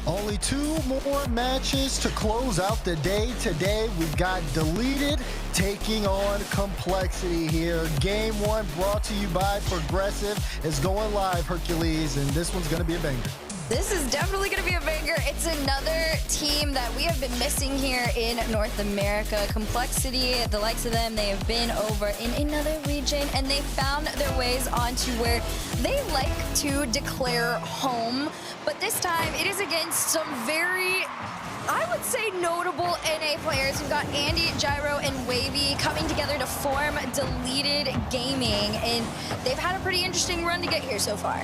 Only two more matches to close out the day. Today, we've got Deleted taking on Complexity here. Game one brought to you by Progressive is going live, Hercules, and this one's going to be a banger. This is definitely going to be a banger. It's another team that we have been missing here in North America. Complexity, the likes of them, they have been over in another region, and they found their ways onto where they like to declare home. But this time, it is against some very, I would say, notable NA players. We've got Andy, Gyro, and Wavy coming together to form Deleted Gaming, and they've had a pretty interesting run to get here so far.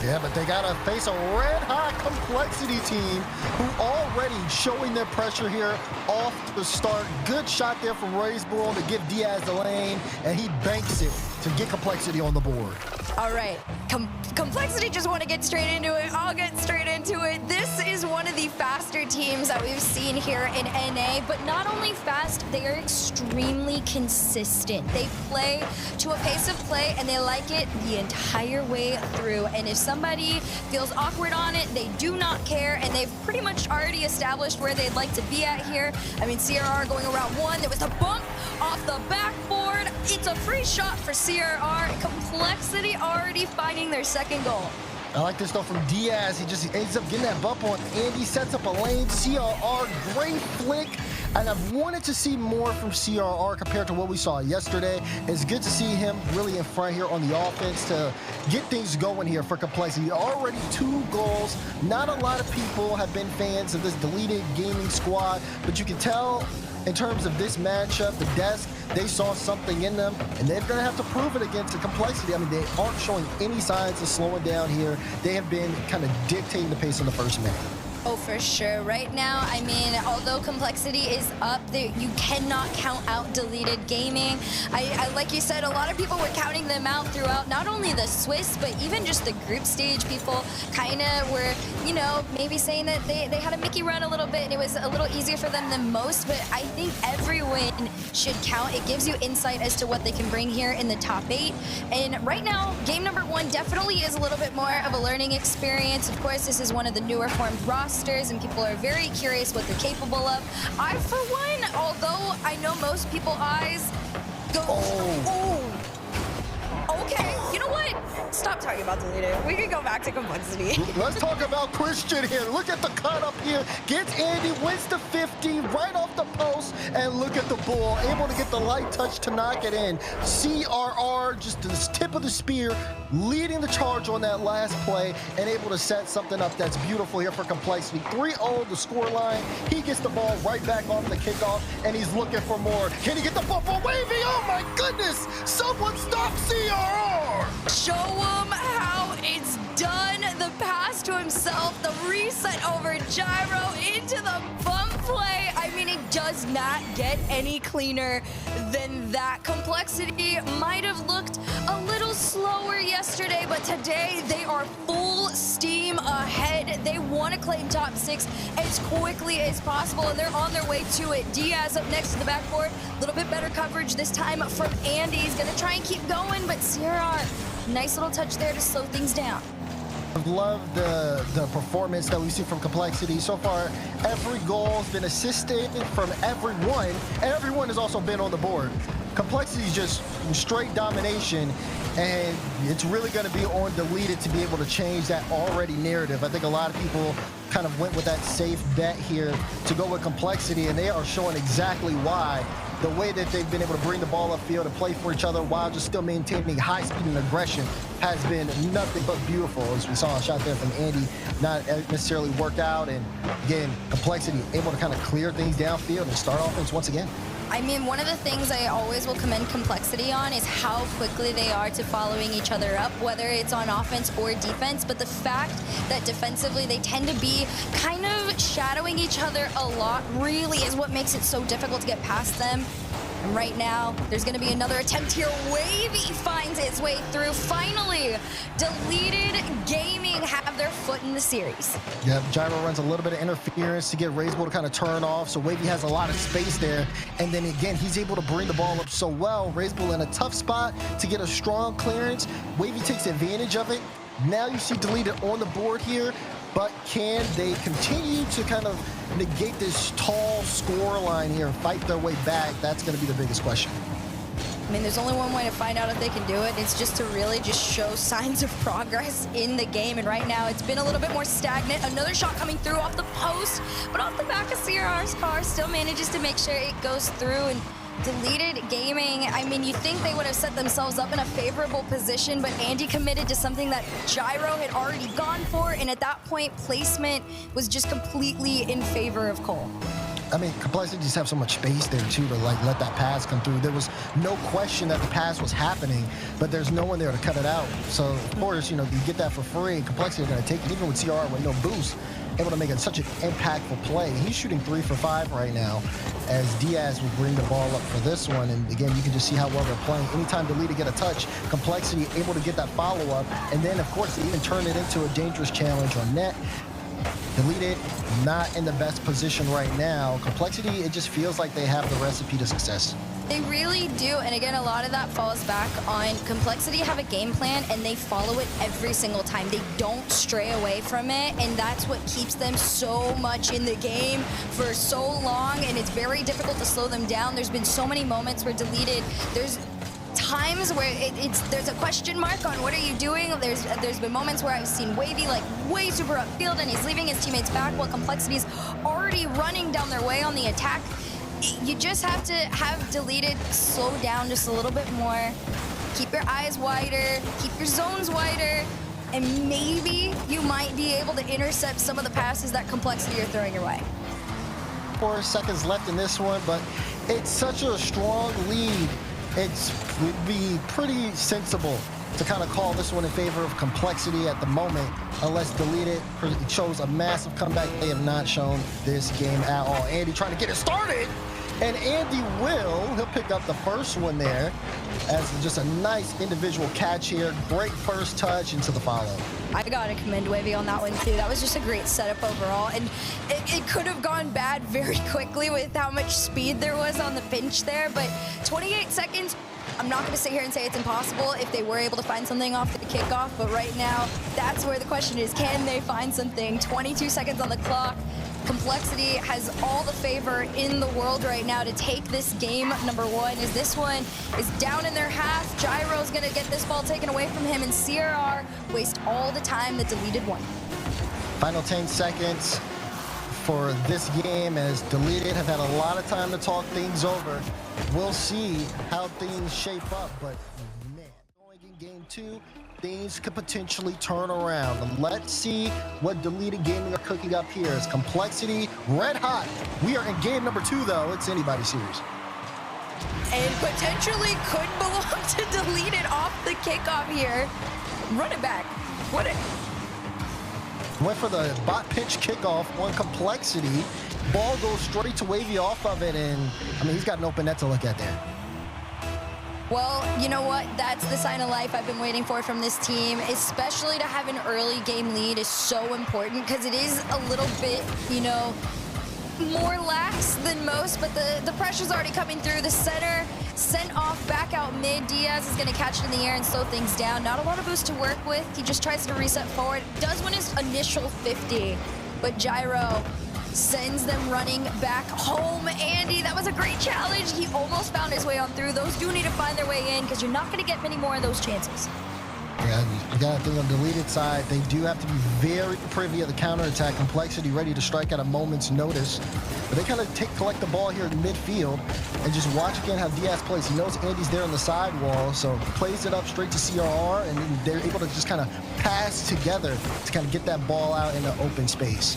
Yeah, but they got to face a red-hot Complexity team who already showing their pressure here off the start. Good shot there from Razebull to give Diaz the lane, and he banks it to get Complexity on the board. All right, Complexity just want to get straight into it. I'll get straight into it. This is one of the faster teams that we've seen here in NA, but not only fast, they are extremely consistent. They play to a pace of play, and they like it the entire way through. And if somebody feels awkward on it, they do not care, and they've pretty much already established where they'd like to be at here. I mean, CRR going around one. There was a bump off the backboard. It's a free shot for CRR. Complexity already finding their second goal. I like this though from Diaz. He just ends up getting that bump on Andy, sets up a lane. CRR, great flick. And I've wanted to see more from CRR compared to what we saw yesterday. It's good to see him really in front here on the offense to get things going here for Complexity. Already 2 goals. Not a lot of people have been fans of this Deleted Gaming squad, but you can tell in terms of this matchup, the desk, they saw something in them, and they're going to have to prove it against the Complexity. I mean, they aren't showing any signs of slowing down here. They have been kind of dictating the pace in the first minute. Oh, for sure. Right now, I mean, although Complexity is up, you cannot count out Deleted Gaming. I like you said, a lot of people were counting them out throughout not only the Swiss, but even just the group stage. People kind of were, you know, maybe saying that they had a Mickey run a little bit, and it was a little easier for them than most. But I think every win should count. It gives you insight as to what they can bring here in the top 8. And right now, game number 1 definitely is a little bit more of a learning experience. Of course, this is one of the newer formed rosters, and people are very curious what they're capable of. I, for one, although I know most people's eyes go, oh, okay, you know what? Stop talking about Deleted. We can go back to Complexity. Let's talk about Christian here. Look at the cut up here. Gets Andy, wins the 50 right off the post, and look at the bull. Able to get the light touch to knock it in. CRR, just the tip of the spear, leading the charge on that last play, and able to set something up that's beautiful here for Complexity. 3-0 the score line. He gets the ball right back off the kickoff, and he's looking for more. Can he get the ball for Wavy? Oh my goodness! Someone stop CRR! Show him how it's done. The pass to himself, the reset over Gyro into the bump play. I mean, it does not get any cleaner than that. Complexity might have looked a little slower yesterday, but today they are full steam ahead. They want to claim top 6 as quickly as possible, and they're on their way to it. Diaz up next to the backboard. A little bit better coverage this time from Andy. He's going to try and keep going, but CRR, nice little touch there to slow things down. I've loved the performance that we've seen from Complexity. So far, every goal has been assisted from everyone, and everyone has also been on the board. Complexity is just straight domination, and it's really going to be on Deleted to be able to change that already narrative. I think a lot of people kind of went with that safe bet here to go with Complexity, and they are showing exactly why. The way that they've been able to bring the ball upfield and play for each other while just still maintaining high speed and aggression has been nothing but beautiful. As we saw a shot there from Andy, not necessarily worked out, and again, Complexity able to kind of clear things downfield and start offense once again. I mean, one of the things I always will commend Complexity on is how quickly they are to following each other up, whether it's on offense or defense. But the fact that defensively they tend to be kind of shadowing each other a lot really is what makes it so difficult to get past them. And right now, there's going to be another attempt here. Wavy finds its way through. Finally, Deleted Gaming have their foot in the series. Yeah, Gyro runs a little bit of interference to get Razebull to kind of turn off, so Wavy has a lot of space there. And then again, he's able to bring the ball up so well. Razebull in a tough spot to get a strong clearance. Wavy takes advantage of it, Now you see Deleted on the board here, but can they continue to kind of negate this tall score line here and fight their way back? That's going to be the biggest question. I mean, there's only one way to find out if they can do it. It's just to really just show signs of progress in the game. And right now, it's been a little bit more stagnant. Another shot coming through off the post, but off the back of CRR's car, still manages to make sure it goes through. And Deleted Gaming, I mean, you think they would have set themselves up in a favorable position, but Andy committed to something that Gyro had already gone for. And at that point, placement was just completely in favor of Cole. I mean, Complexity just have so much space there, too, to, like, let that pass come through. There was no question that the pass was happening, but there's no one there to cut it out. So, of course, you know, you get that for free, and Complexity are going to take it, even with CR with no boost, able to make it such an impactful play. He's shooting 3 for 5 right now, as Diaz will bring the ball up for this one. And, again, you can just see how well they're playing. Anytime Deleted get a touch, Complexity able to get that follow-up, and then, of course, they even turn it into a dangerous challenge on net. Deleted, not in the best position right now. Complexity, it just feels like they have the recipe to success. They really do, and again, a lot of that falls back on Complexity have a game plan, and they follow it every single time. They don't stray away from it, and that's what keeps them so much in the game for so long, and it's very difficult to slow them down. There's been so many moments where Deleted, there's times where there's a question mark on what are you doing. There's been moments where I've seen Wavy like way super upfield and he's leaving his teammates back while Complexity's already running down their way on the attack. You just have to have Deleted slow down just a little bit more, keep your eyes wider, keep your zones wider, and maybe you might be able to intercept some of the passes that Complexity are throwing your way. 4 seconds left in this one, but it's such a strong lead. It would be pretty sensible to kind of call this one in favor of Complexity at the moment, unless Deleted shows a massive comeback. They have not shown this game at all. Andy trying to get it started, and Andy he'll pick up the first one there as just a nice individual catch here. Great first touch into the follow. I gotta commend Wavy on that one too. That was just a great setup overall, and it could have gone bad very quickly with how much speed there was on the pinch there, but 28 seconds, I'm not gonna sit here and say it's impossible if they were able to find something off the kickoff, but right now, that's where the question is, can they find something? 22 seconds on the clock. Complexity has all the favor in the world right now to take this game number 1, as this one is down in their half. Gyro's gonna get this ball taken away from him, and CRR waste all the time that Deleted won. Final 10 seconds for this game, as Deleted have had a lot of time to talk things over. We'll see how things shape up, but man, going in game 2, things could potentially turn around. Let's see what Deleted Gaming are cooking up here. It's Complexity red hot. We are in game number 2, though. It's anybody's series. And potentially could belong to Deleted off the kickoff here. Run it back. What it? Went for the bot pitch kickoff on Complexity. Ball goes straight to Wavy off of it, and I mean, he's got an open net to look at there. Well, you know what? That's the sign of life I've been waiting for from this team, especially to have an early game lead is so important, because it is a little bit, you know, more lax than most, but the pressure's already coming through. The center sent off back out mid. Diaz is going to catch it in the air and slow things down. Not a lot of boost to work with. He just tries to reset forward. Does win his initial 50, but Gyro sends them running back home. Andy, that was a great challenge. He almost found his way on through. Those do need to find their way in, because you're not going to get many more of those chances. Yeah, you got to think on Deleted side, they do have to be very privy of the counterattack. Complexity ready to strike at a moment's notice. But they kind of collect the ball here in midfield and just watch again how Diaz plays. He knows Andy's there on the sidewall, so plays it up straight to CRR, and then they're able to just kind of pass together to kind of get that ball out in the open space.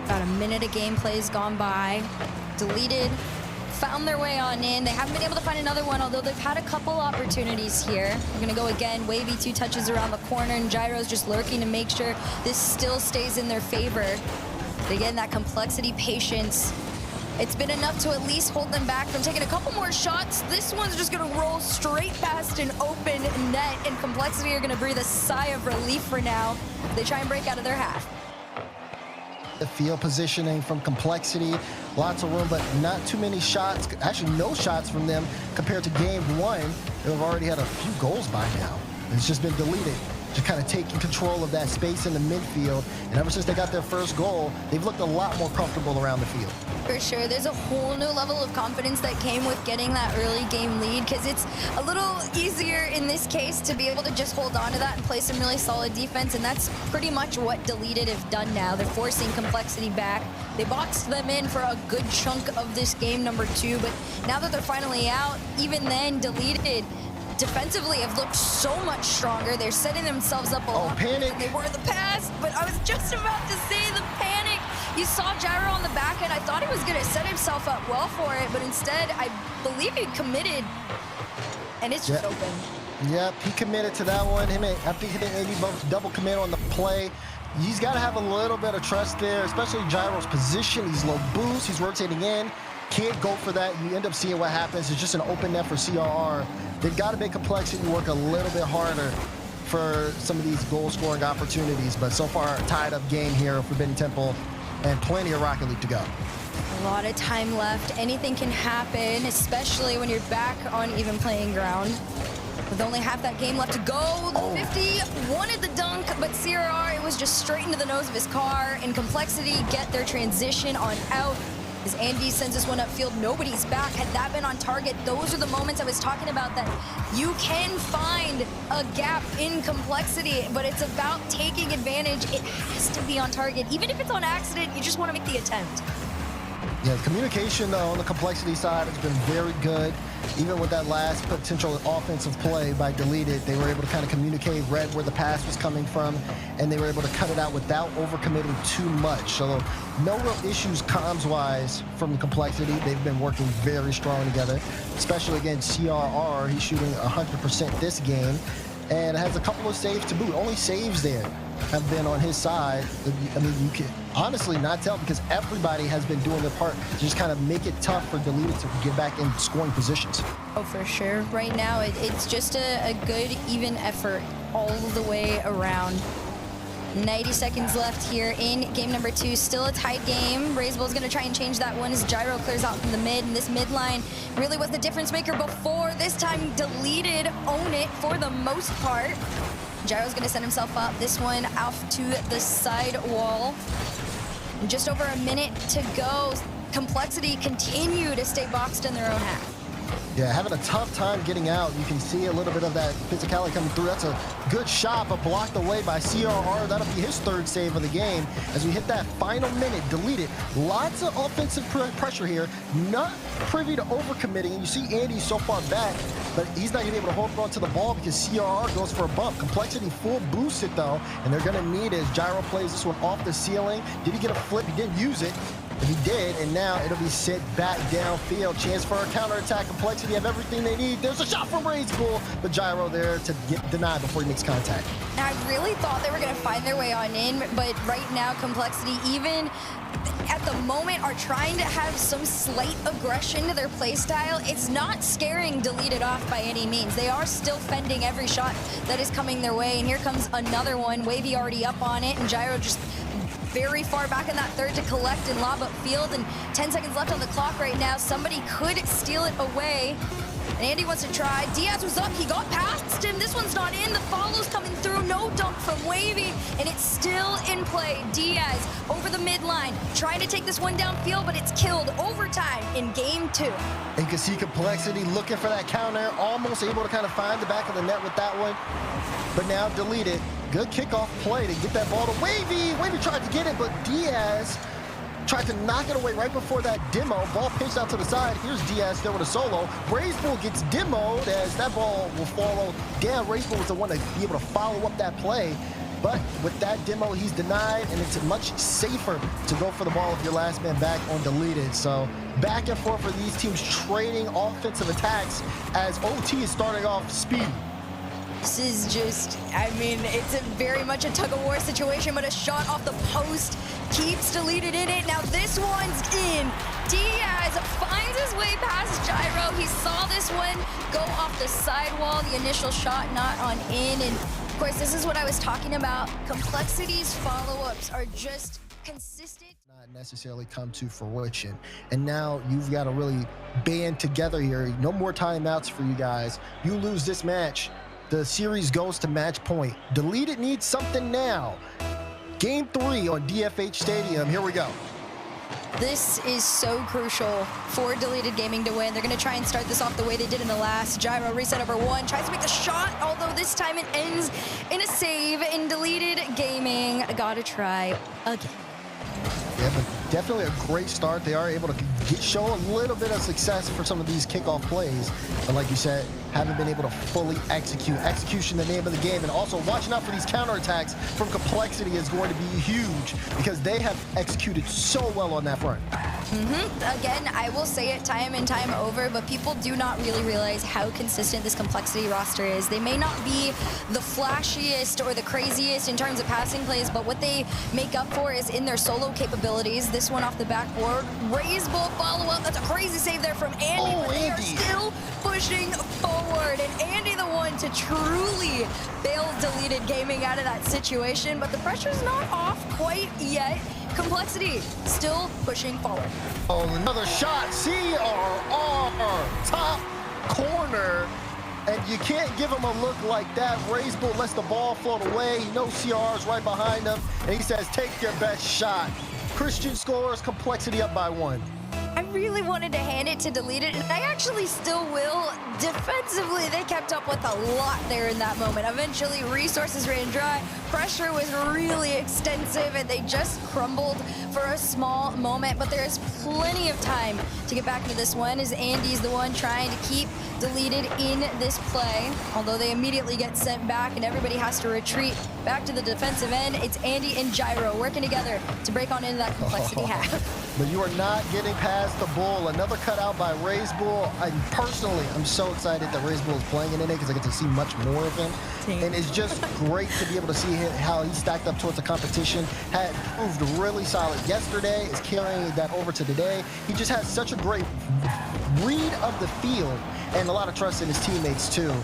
About a minute of gameplay has gone by. Deleted found their way on in. They haven't been able to find another one, although they've had a couple opportunities here. We're gonna go again. Wavy 2 touches around the corner, and Gyro's just lurking to make sure this still stays in their favor. But again, that Complexity patience, it's been enough to at least hold them back from taking a couple more shots. This one's just gonna roll straight past an open net, and Complexity are gonna breathe a sigh of relief for now. They try and break out of their half. The field positioning from Complexity, lots of room, but not too many shots. Actually, no shots from them compared to game 1. They've already had a few goals by now. It's just been deleted, just kind of taking control of that space in the midfield. And ever since they got their first goal, they've looked a lot more comfortable around the field. For sure, there's a whole new level of confidence that came with getting that early game lead, because it's a little easier in this case to be able to just hold on to that and play some really solid defense, and that's pretty much what Deleted have done now. They're forcing Complexity back. They boxed them in for a good chunk of this game number 2, but now that they're finally out, even then, Deleted defensively have looked so much stronger. They're setting themselves up a lot better than they were in the past, but I was just about to say the panic. You saw Gyro on the back end. I thought he was going to set himself up well for it, but instead, I believe he committed, and it's just open. Yep, he committed to that one. I think he didn't maybe both double commit on the play. He's got to have a little bit of trust there, especially Gyro's position. He's low boost. He's rotating in. Can't go for that. You end up seeing what happens. It's just an open net for CRR. They've got to make Complexity work a little bit harder for some of these goal-scoring opportunities. But so far, tied-up game here for Forbidden Temple, and plenty of Rocket League to go. A lot of time left. Anything can happen, especially when you're back on even playing ground. With only half that game left to go, the 50 wanted the dunk, but CRR, it was just straight into the nose of his car, and Complexity get their transition on out. As Andy sends this one upfield, nobody's back. Had that been on target, those are the moments I was talking about, that you can find a gap in Complexity, but it's about taking advantage. It has to be on target. Even if it's on accident, you just want to make the attempt. Yeah, the communication on the Complexity side has been very good. Even with that last potential offensive play by Deleted, they were able to kind of communicate, read where the pass was coming from, and they were able to cut it out without overcommitting too much. So no real issues comms-wise from the Complexity. They've been working very strong together, especially against CRR. He's shooting 100% this game and has a couple of saves to boot. Only saves there have been on his side. I mean, you can honestly not tell, because everybody has been doing their part to just kind of make it tough for Deleted to get back in scoring positions. Oh, for sure. Right now, it's just a good, even effort all the way around. 90 seconds left here in game number 2. Still a tight game. Razebull's going to try and change that one as Gyro clears out from the mid, and this mid line really was the difference maker before. This time, Deleted own it for the most part. Gyro's gonna send himself up. This one off to the side wall. Just over a minute to go. Complexity continue to stay boxed in their own half. Yeah, having a tough time getting out. You can see a little bit of that physicality coming through. That's a good shot, but blocked away by CRR. That'll be his 3rd save of the game. As we hit that final minute, Deleted. Lots of offensive pressure here. Not privy to overcommitting. And you see Andy so far back, but he's not even able to hold on to the ball because CRR goes for a bump. Complexity full boosted though, and they're gonna need it as Gyro plays this one off the ceiling. Did he get a flip? He didn't use it. But he did, and now it'll be sent back downfield. Chance for a counterattack. Complexity have everything they need. There's a shot from Razebull, but Gyro there to get denied before he makes contact. I really thought they were going to find their way on in, but right now Complexity, even at the moment, are trying to have some slight aggression to their play style. It's not scaring Deleted off by any means. They are still fending every shot that is coming their way, and here comes another one. Wavy already up on it, and Gyro just very far back in that 3rd to collect and lob upfield, and 10 seconds left on the clock right now. Somebody could steal it away. And Andy wants to try. Diaz was up, he got past him. This one's not in, the follow's coming through. No dunk from Wavy, and it's still in play. Diaz over the midline, trying to take this one downfield, but it's killed overtime in game 2. And you can see Complexity looking for that counter, almost able to kind of find the back of the net with that one. But now Deleted. Good kickoff play to get that ball to Wavy. Wavy tried to get it, but Diaz tried to knock it away right before that demo. Ball pitched out to the side. Here's Diaz there with a solo. Razebull gets demoed as that ball will follow down. Razebull was the one to be able to follow up that play. But with that demo, he's denied, and it's much safer to go for the ball if you're last man back on Deleted. So back and forth for these teams trading offensive attacks as OT is starting off speedy. This is just, I mean, it's very much a tug-of-war situation, but a shot off the post keeps Deleted in it. Now this one's in. Diaz finds his way past Gyro. He saw this one go off the sidewall. The initial shot not on in. And of course, this is what I was talking about. Complexity's follow-ups are just consistent. Not necessarily come to fruition. And now you've got to really band together here. No more timeouts for you guys. You lose this match, the series goes to match point. Deleted needs something now. Game 3 on DFH Stadium. Here we go. This is so crucial for Deleted Gaming to win. They're going to try and start this off the way they did in the last. Gyro reset over 1, tries to make the shot, although this time it ends in a save. In Deleted Gaming, gotta try again. Yeah, but definitely a great start. They are able to show a little bit of success for some of these kickoff plays. But like you said, haven't been able to fully execute. Execution, the name of the game. And also watching out for these counterattacks from Complexity is going to be huge because they have executed so well on that front. Again, I will say it time and time over, but people do not really realize how consistent this Complexity roster is. They may not be the flashiest or the craziest in terms of passing plays, but what they make up for is in their solo capabilities. This one off the backboard. Raise ball follow-up. That's a crazy save there from Andy, but they are still pushing forward. And Andy the one to truly bail Deleted Gaming out of that situation, but the pressure's not off quite yet. Complexity still pushing forward. Oh, another shot. CRR, top corner. And you can't give him a look like that. Raise Bull lets the ball float away. He knows CRR's right behind him. And he says, take your best shot. Christian scores, Complexity up by 1. I really wanted to hand it to Deleted, and I actually still will. Defensively, they kept up with a lot there in that moment. Eventually, resources ran dry. Pressure was really extensive, and they just crumbled for a small moment. But there is plenty of time to get back into this one, as Andy's the one trying to keep Deleted in this play. Although they immediately get sent back, and everybody has to retreat back to the defensive end. It's Andy and Gyro working together to break on into that Complexity half. But you are not getting past the Bull. Another cutout by Raise Bull. I'm so excited that Raise Bull is playing in it because I get to see much more of him. And it's just great to be able to see how he stacked up towards the competition. Had proved really solid yesterday, is carrying that over to today. He just has such a great read of the field and a lot of trust in his teammates too.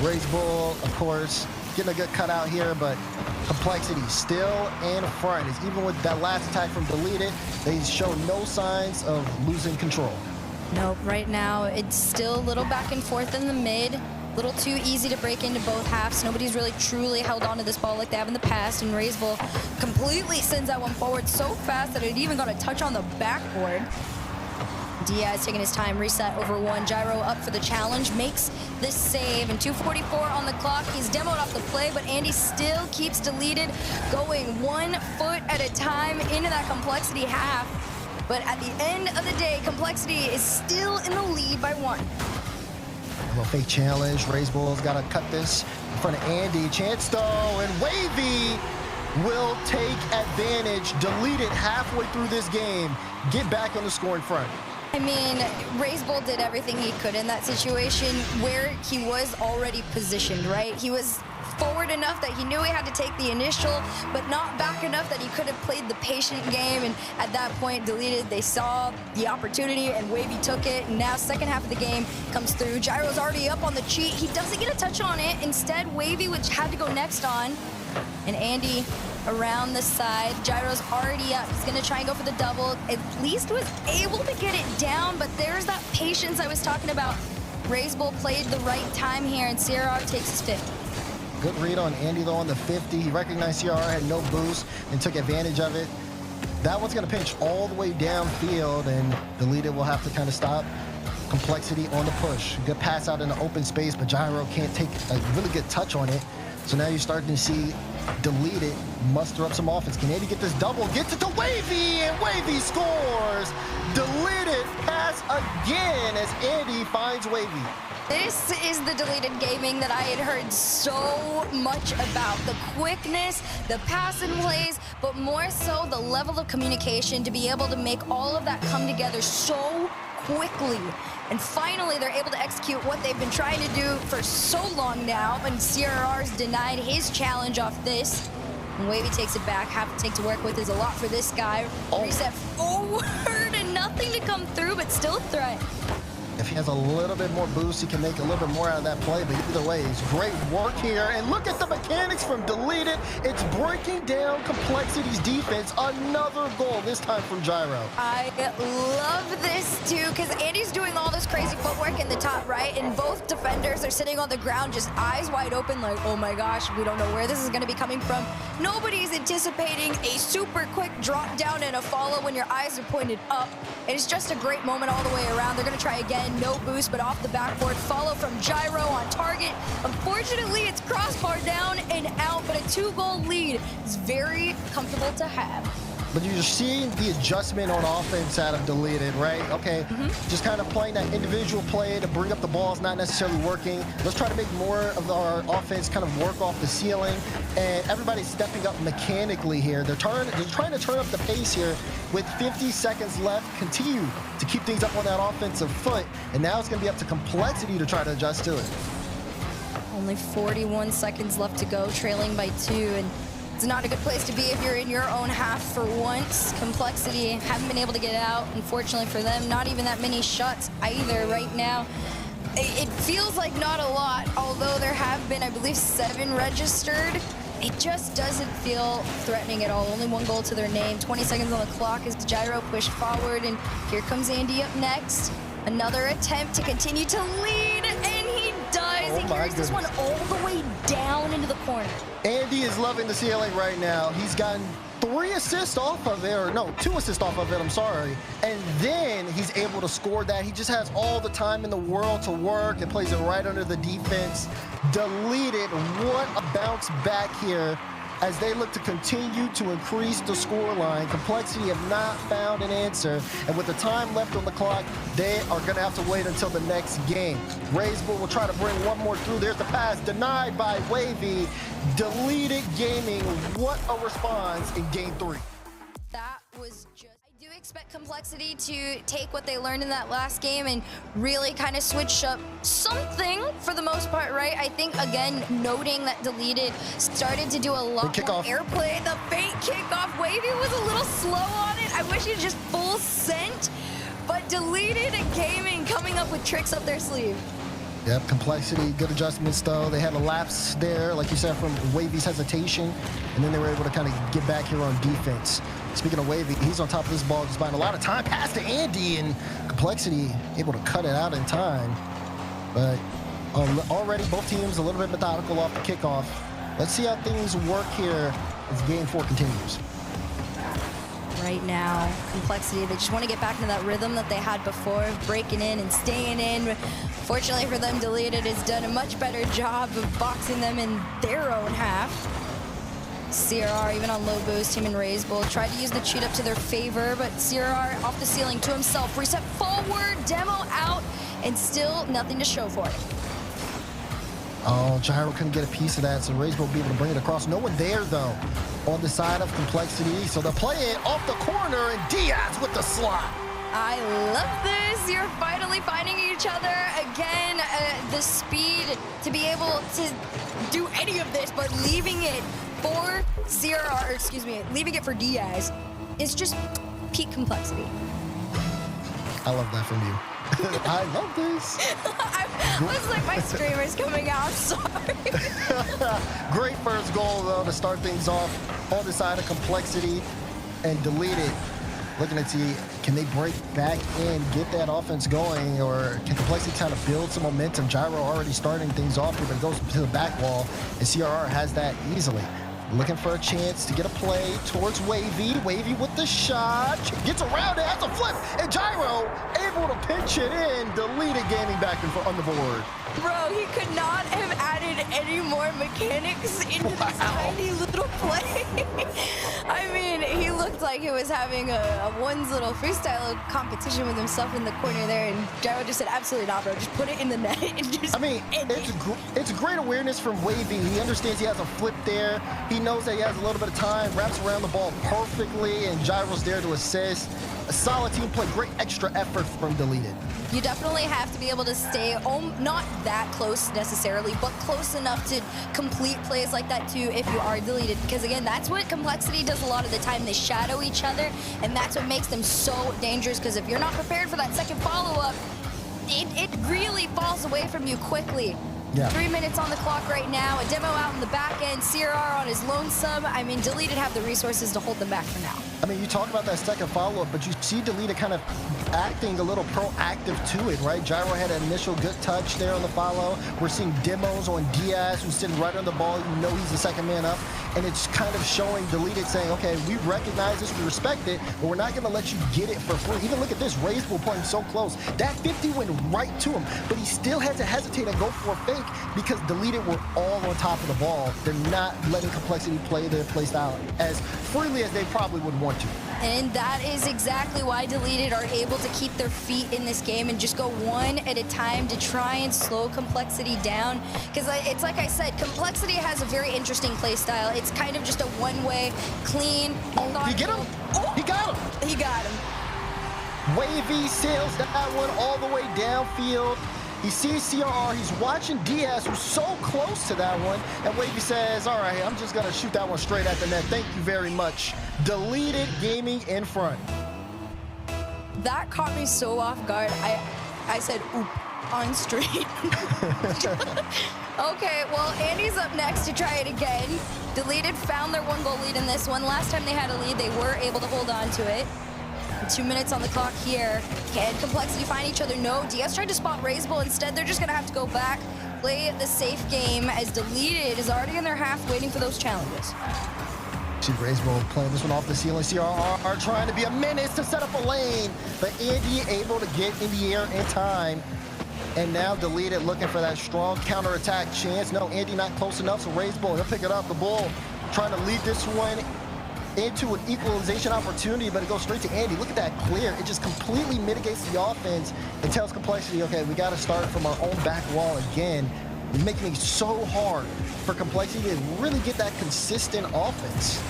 Raise Bull, of course, getting a good cutout here, but Complexity still in front. Is even with that last attack from Deleted, they show no signs of losing control. Nope, right now it's still a little back and forth in the mid. A little too easy to break into both halves. Nobody's really truly held on to this ball like they have in the past, and Raiseville completely sends that one forward so fast that it even got a touch on the backboard. Diaz taking his time, reset over 1. Gyro up for the challenge, makes this save, and 2:44 on the clock. He's demoed off the play, but Andy still keeps Deleted going 1 foot at a time into that Complexity half. But at the end of the day, Complexity is still in the lead by 1. A little fake challenge. Raise Bull's got to cut this in front of Andy. Chance though, and Wavy will take advantage. Deleted halfway through this game. Get back on the scoring front. I mean, Raise Bull did everything he could in that situation where he was already positioned, right? He was forward enough that he knew he had to take the initial, but not back enough that he could have played the patient game. And at that point, Deleted, they saw the opportunity and Wavy took it. And now second half of the game comes through. Gyro's already up on the cheat. He doesn't get a touch on it. Instead, Wavy, which had to go next on. And Andy around the side. Gyro's already up. He's going to try and go for the double. At least was able to get it down, but there's that patience I was talking about. Raise Bull played the right time here, and CRR takes his 50. Good read on Andy, though, on the 50. He recognized CRR had no boost and took advantage of it. That one's going to pinch all the way downfield, and Deleted will have to kind of stop Complexity on the push. Good pass out in the open space, but Gyro can't take a really good touch on it. So now you're starting to see Deleted muster up some offense. Can Andy get this double? Gets it to Wavy, and Wavy scores! Deleted pass again as Andy finds Wavy. This is the Deleted Gaming that I had heard so much about. The quickness, the pass and plays, but more so the level of communication to be able to make all of that come together so quickly. And finally, they're able to execute what they've been trying to do for so long now. And CRR's denied his challenge off this. And Wavy takes it back. Half a take to work with is a lot for this guy. Reset forward and nothing to come through, but still a threat. If he has a little bit more boost, he can make a little bit more out of that play. But either way, it's great work here. And look at the mechanics bricks from Deleted. It's breaking down Complexity's defense. Another goal, this time from Gyro. I love this too, because Andy's doing all this crazy footwork in the top right, and both defenders are sitting on the ground just eyes wide open like, oh my gosh, we don't know where this is going to be coming from. Nobody's anticipating a super quick drop down and a follow when your eyes are pointed up. It's just a great moment all the way around. They're going to try again, no boost, but off the backboard. Follow from Gyro on target. Unfortunately, it's crossbar down and out, but a 2-goal lead is very comfortable to have. But you're seeing the adjustment on offense out of Deleted, right? Okay, just kind of playing that individual play to bring up the ball is not necessarily working. Let's try to make more of our offense kind of work off the ceiling. And everybody's stepping up mechanically here. They're trying to turn up the pace here with 50 seconds left. Continue to keep things up on that offensive foot. And now it's going to be up to Complexity to try to adjust to it. Only 41 seconds left to go, trailing by 2. And it's not a good place to be if you're in your own half for once. Complexity haven't been able to get out, unfortunately for them. Not even that many shots either right now. It feels like not a lot, although there have been, I believe, 7 registered. It just doesn't feel threatening at all. Only 1 goal to their name. 20 seconds on the clock as Gyro pushed forward, and here comes Andy up next. Another attempt to continue to lead, and he does. He carries this one all the way down into the corner. Andy is loving the ceiling right now. He's gotten 3 assists off of it, or no, 2 assists off of it, I'm sorry. And then he's able to score that. He just has all the time in the world to work and plays it right under the defense. Deleted, what a bounce back here as they look to continue to increase the scoreline. Complexity have not found an answer, and with the time left on the clock, they are going to have to wait until the next game. RLCS will try to bring one more through. There's the pass, denied by Wavy. Deleted Gaming, what a response in Game 3. That was just... I do expect Complexity to take what they learned in that last game and really kind of switch up something for the most part, right? I think, again, noting that Deleted started to do a lot more airplay. The fake kickoff. Wavy was a little slow on it. I wish he just full sent, but Deleted Gaming coming up with tricks up their sleeve. Yep, Complexity, good adjustments though. They had a lapse there, like you said, from Wavy's hesitation, and then they were able to kind of get back here on defense. Speaking of Wavy, he's on top of this ball, just buying a lot of time. Pass to Andy, and Complexity able to cut it out in time. But already both teams a little bit methodical off the kickoff. Let's see how things work here as Game 4 continues. Right now, Complexity, they just want to get back into that rhythm that they had before, breaking in and staying in. Fortunately for them, Deleted has done a much better job of boxing them in their own half. CRR, even on low boost, him and RLCS tried to use the cheat up to their favor, but CRR off the ceiling to himself, reset forward, demo out, and still nothing to show for it. Oh, Gyro couldn't get a piece of that, so RLCS will be able to bring it across. No one there, though, on the side of Complexity. So they'll play it off the corner, and Diaz with the slot. I love this. You're finally finding each other again. The speed to be able to do any of this, but leaving it for CRR, or excuse me, leaving it for Diaz is just peak Complexity. I love that from you. I love this. I was like, my streamer's coming out, I'm sorry. Great first goal, though, to start things off on the side of Complexity, and Deleted. Looking to see, can they break back in, get that offense going, or can Complexity kind of build some momentum? Gyro already starting things off here, but it goes to the back wall, and CRR has that easily. Looking for a chance to get a play towards Wavy. Wavy with the shot. Gets around it, has a flip, and Gyro able to pinch it in. Deleted Gaming back on the board. Bro, he could not have added any more mechanics into this tiny little play. I mean, he looked like he was having a one's little freestyle competition with himself in the corner there, and Gyro just said, absolutely not, bro. Just put it in the net. And just I mean, it's great awareness from Wavy. He understands he has a flip there. He knows that he has a little bit of time, wraps around the ball perfectly, and Gyro's there to assist. A solid team play, great extra effort from Deleted. You definitely have to be able to stay not that close necessarily, but close enough to complete plays like that too if you are Deleted. Because again, that's what Complexity does a lot of the time. They shadow each other, and that's what makes them so dangerous, because if you're not prepared for that second follow-up, it really falls away from you quickly. Yeah. 3 minutes on the clock right now. A demo out in the back end. CRR on his lonesome. I mean, Deleted have the resources to hold them back for now. I mean, you talk about that second follow-up, but you see Deleted kind of acting a little proactive to it, right? Gyro had an initial good touch there on the follow. We're seeing demos on Diaz, who's sitting right on the ball. You know he's the second man up. And it's kind of showing Deleted saying, okay, we recognize this, we respect it, but we're not going to let you get it for free. Even look at this, Razebull playing so close. That 50 went right to him, but he still had to hesitate and go for a fake because Deleted were all on top of the ball. They're not letting Complexity play their play style as freely as they probably would want to. And that is exactly why Deleted are able to keep their feet in this game and just go one at a time to try and slow Complexity down. Because it's like I said, Complexity has a very interesting play style. It's kind of just a one-way, clean. Oh, did you get him? Oh, he got him. He got him. Wavy sails that one all the way downfield. He sees CRR, he's watching Diaz, who's so close to that one, and Wavy says, all right, I'm just gonna shoot that one straight at the net. Thank you very much. Deleted Gaming in front. That caught me so off guard. I said, oop, on stream. Okay, well, Andy's up next to try it again. Deleted found their 1-goal lead in this one. Last time they had a lead, they were able to hold on to it. 2 minutes on the clock here. Can Complexity find each other? No. Diaz tried to spot Razebull. Instead, they're just going to have to go back, play the safe game, as Deleted is already in their half waiting for those challenges. See Razebull playing this one off the ceiling. CRR trying to be a menace to set up a lane, but Andy able to get in the air in time. And now Deleted looking for that strong counterattack chance. No, Andy not close enough, so Razebull, he'll pick it up. The Bull trying to lead this one into an equalization opportunity, but it goes straight to Andy. Look at that clear. It just completely mitigates the offense and tells Complexity, okay, we got to start from our own back wall again, making it so hard for Complexity to really get that consistent offense.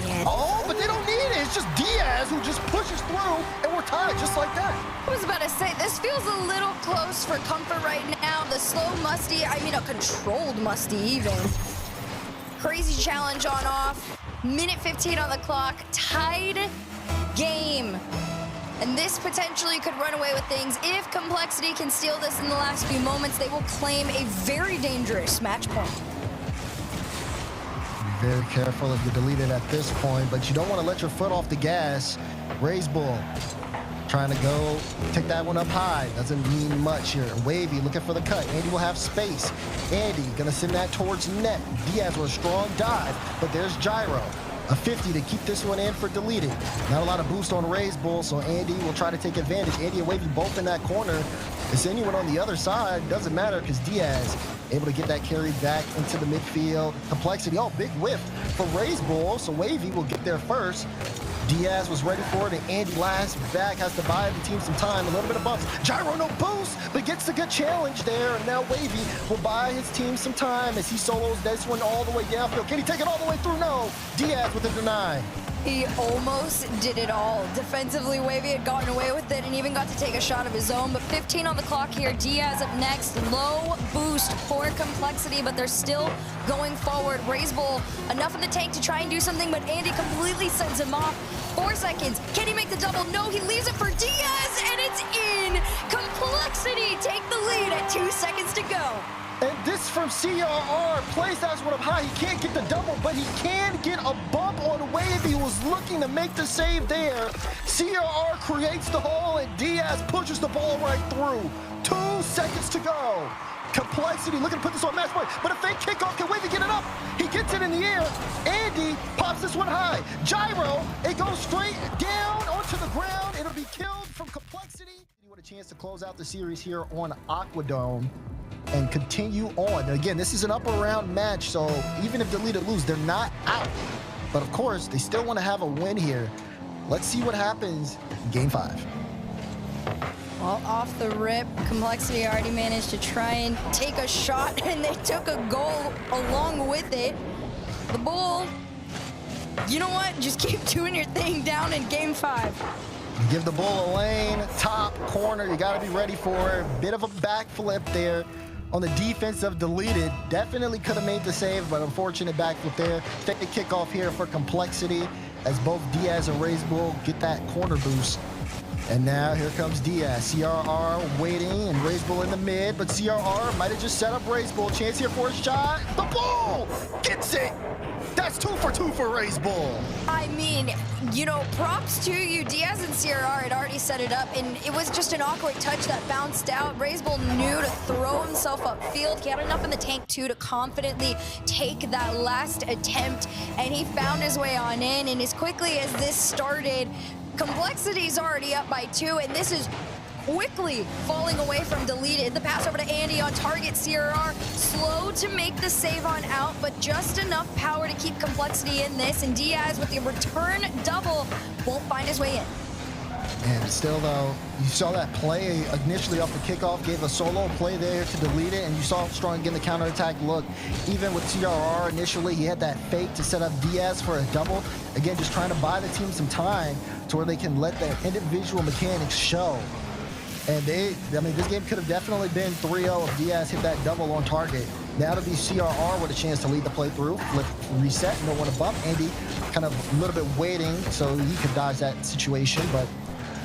Yeah. Oh, but they don't need it. It's just Diaz who just pushes through, and we're tied just like that. I was about to say, this feels a little close for comfort right now. The slow Musty, I mean a controlled Musty even. Crazy challenge on off. Minute 15 on the clock, tied game. And this potentially could run away with things. If Complexity can steal this in the last few moments, they will claim a very dangerous match point. Be very careful if you're Deleted at this point, but you don't want to let your foot off the gas. Razebull trying to go take that one up high. Doesn't mean much here. Wavy looking for the cut. Andy will have space. Andy gonna send that towards net. Diaz with a strong dive, but there's Gyro. A 50 to keep this one in for Deleted. Not a lot of boost on Razebull, so Andy will try to take advantage. Andy and Wavy both in that corner. Is anyone on the other side? Doesn't matter because Diaz able to get that carry back into the midfield. Complexity, oh, big whiff for Razebull, so Wavy will get there first. Diaz was ready for it, and Andy last back has to buy the team some time. A little bit of bumps. Gyro no boost, but gets a good challenge there. And now Wavy will buy his team some time as he solos this one all the way downfield. Can he take it all the way through? No. Diaz with a deny. He almost did it all. Defensively, Wavy had gotten away with it and even got to take a shot of his own. But 15 on the clock here. Diaz up next. Low boost for Complexity, but they're still going forward. Razebull, enough in the tank to try and do something, but Andy completely sends him off. 4 seconds. Can he make the double? No, he leaves it for Diaz, and it's in. Complexity take the lead at 2 seconds to go. And this from CRR. Plays that one up high. He can't get the double, but he can get a bump on Wavy, who was looking to make the save there. CRR creates the hole, and Diaz pushes the ball right through. 2 seconds to go. Complexity looking to put this on match point, but a fake kickoff. Can Wavy get it up? He gets it in the air. Andy pops this one high. Gyro, it goes straight down onto the ground. It'll be killed from Complexity. You want a chance to close out the series here on Aquadome and continue on. And again, this is an upper round match, so even if Deleted lose, they're not out. But of course, they still want to have a win here. Let's see what happens in Game 5. Well, off the rip, Complexity already managed to try and take a shot, and they took a goal along with it. The Bull, you know what? Just keep doing your thing down in Game 5. Give the Bull a lane, top corner. You got to be ready for it. Bit of a backflip there on the defense of Deleted. Definitely could have made the save, but unfortunate backflip there. Take the kickoff here for Complexity as both Diaz and Razebull get that corner boost. And now here comes Diaz. CRR waiting and Razebull in the mid, but CRR might have just set up Razebull. Chance here for a shot. The ball gets it. That's 2 for 2 for Razebull. I mean, you know, props to you. Diaz and CRR had already set it up, and it was just an awkward touch that bounced out. Razebull knew to throw himself upfield. He had enough in the tank, too, to confidently take that last attempt, and he found his way on in. And as quickly as this started, Complexity's already up by 2, and this is quickly falling away from Deleted. The pass over to Andy on target. CRR slow to make the save on out, but just enough power to keep Complexity in this. And Diaz with the return double won't find his way in. And still, though, you saw that play initially off the kickoff, gave a solo play there to Delete It, and you saw Strong getting the counterattack look. Even with CRR initially, he had that fake to set up Diaz for a double. Again, just trying to buy the team some time to where they can let their individual mechanics show. And I mean, this game could have definitely been 3-0 if Diaz hit that double on target. Now to be CRR with a chance to lead the playthrough, flip, reset, no one to bump. Andy kind of a little bit waiting so he could dodge that situation, but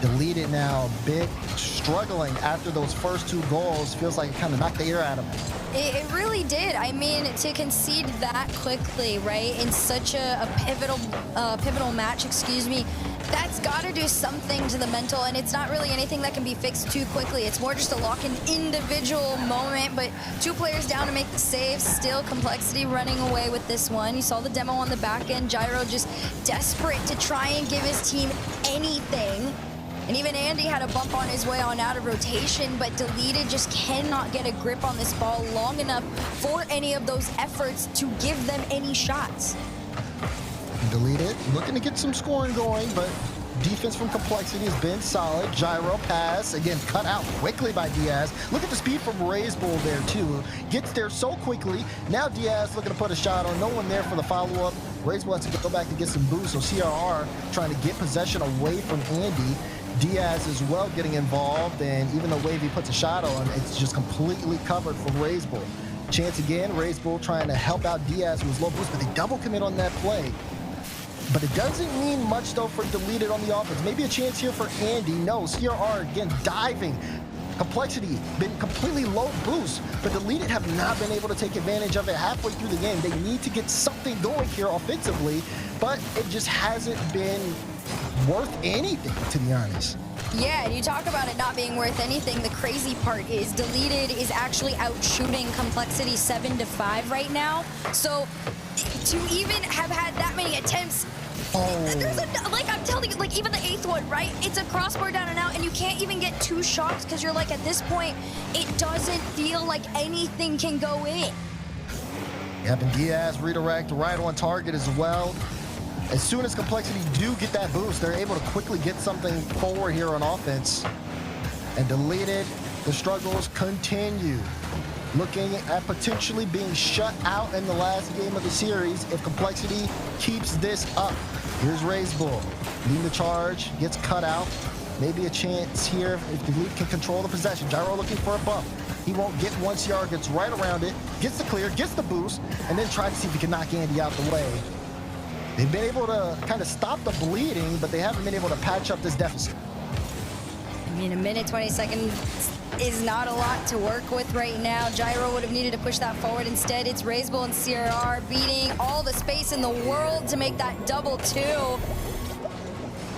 Delete It now, a bit struggling after those first 2 goals. Feels like it kind of knocked the air out of him. It really did. I mean, to concede that quickly, right, in such a pivotal match, excuse me, that's got to do something to the mental, and it's not really anything that can be fixed too quickly. It's more just a lock-in individual moment, but 2 players down to make the save. Still Complexity running away with this one. You saw the demo on the back end. Gyro just desperate to try and give his team anything. And even Andy had a bump on his way on out of rotation, but Deleted just cannot get a grip on this ball long enough for any of those efforts to give them any shots. Deleted, looking to get some scoring going, but defense from Complexity has been solid. Gyro pass, again, cut out quickly by Diaz. Look at the speed from Razebull there, too. Gets there so quickly. Now Diaz looking to put a shot on. No one there for the follow-up. Razebull has to go back to get some boost, so CRR trying to get possession away from Andy. Diaz as well getting involved, and even though Wavy puts a shot on, it's just completely covered from Razebull. Chance again, Razebull trying to help out Diaz, who was low boost, but they double commit on that play. But it doesn't mean much, though, for Deleted on the offense. Maybe a chance here for Andy. No, CRR, again, diving. Complexity, been completely low boost, but Deleted have not been able to take advantage of it halfway through the game. They need to get something going here offensively, but it just hasn't been worth anything, to be honest. Yeah, and you talk about it not being worth anything. The crazy part is Deleted is actually out shooting Complexity 7-5 right now. So to even have had that many attempts, there's like I'm telling you, like even the 8th one, right? It's a crossbar down and out, and you can't even get 2 shots because you're like, at this point, it doesn't feel like anything can go in. Yep, and Diaz redirect right on target as well. As soon as Complexity do get that boost, they're able to quickly get something forward here on offense. And Deleted, the struggles continue. Looking at potentially being shut out in the last game of the series if Complexity keeps this up. Here's Razebull, leading the charge, gets cut out. Maybe a chance here if Delete can control the possession. Gyro looking for a bump. He won't get one. CR gets right around it, gets the clear, gets the boost, and then try to see if he can knock Andy out the way. They've been able to kind of stop the bleeding, but they haven't been able to patch up this deficit. I mean, a minute, 20 seconds is not a lot to work with right now. Gyro would have needed to push that forward. Instead, it's Razebull and CRR beating all the space in the world to make that double 2.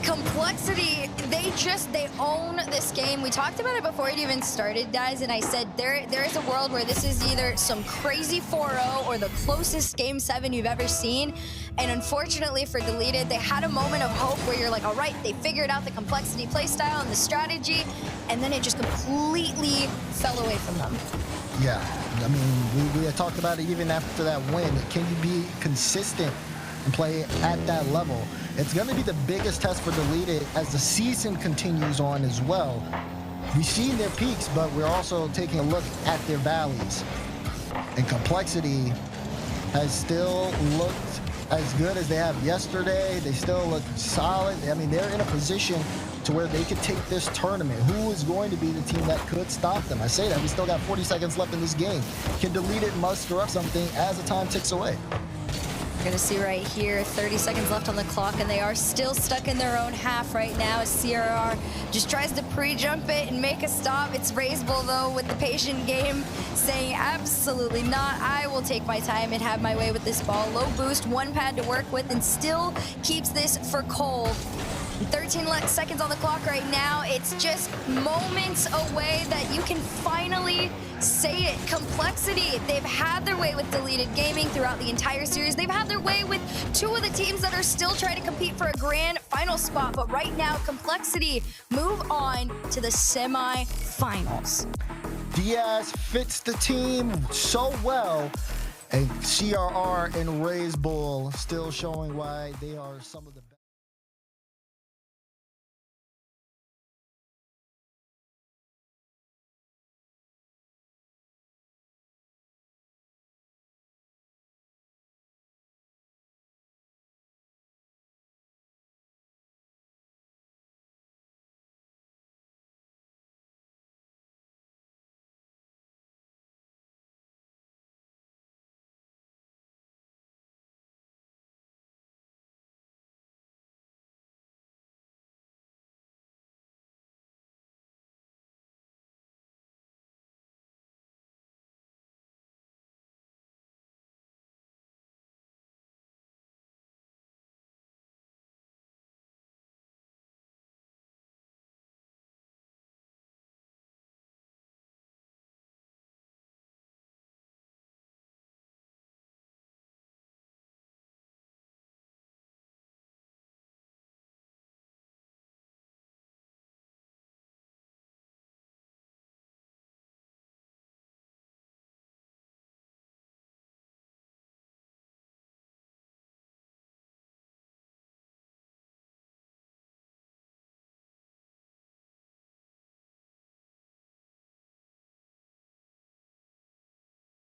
Complexity, they own this game. We talked about it before it even started, guys, and I said there is a world where this is either some crazy 4-0 or the closest Game 7 you've ever seen. And unfortunately for Deleted, they had a moment of hope where you're like, all right, they figured out the Complexity playstyle and the strategy, and then it just completely fell away from them. Yeah, I mean, we had talked about it even after that win. Can you be consistent and play at that level? It's going to be the biggest test for Deleted as the season continues on as well. We've seen their peaks, but we're also taking a look at their valleys. And Complexity has still looked as good as they have yesterday. They still look solid. I mean, they're in a position to where they could take this tournament. Who is going to be the team that could stop them? I say that, we still got 40 seconds left in this game. Can Deleted muster up something as the time ticks away? We're gonna see right here, 30 seconds left on the clock, and they are still stuck in their own half right now as CRR just tries to pre-jump it and make a stop. It's RazeBull though with the patient game saying absolutely not. I will take my time and have my way with this ball. Low boost, one pad to work with, and still keeps this for Cole. 13 seconds on the clock right now. It's just moments away that you can finally say it. Complexity, they've had their way with deleted gaming throughout the entire series. They've had their way with two of the teams that are still trying to compete for a grand final spot. But right now, Complexity move on to the semi-finals. Diaz fits the team so well. And CRR and RazeBull still showing why they are some of the best.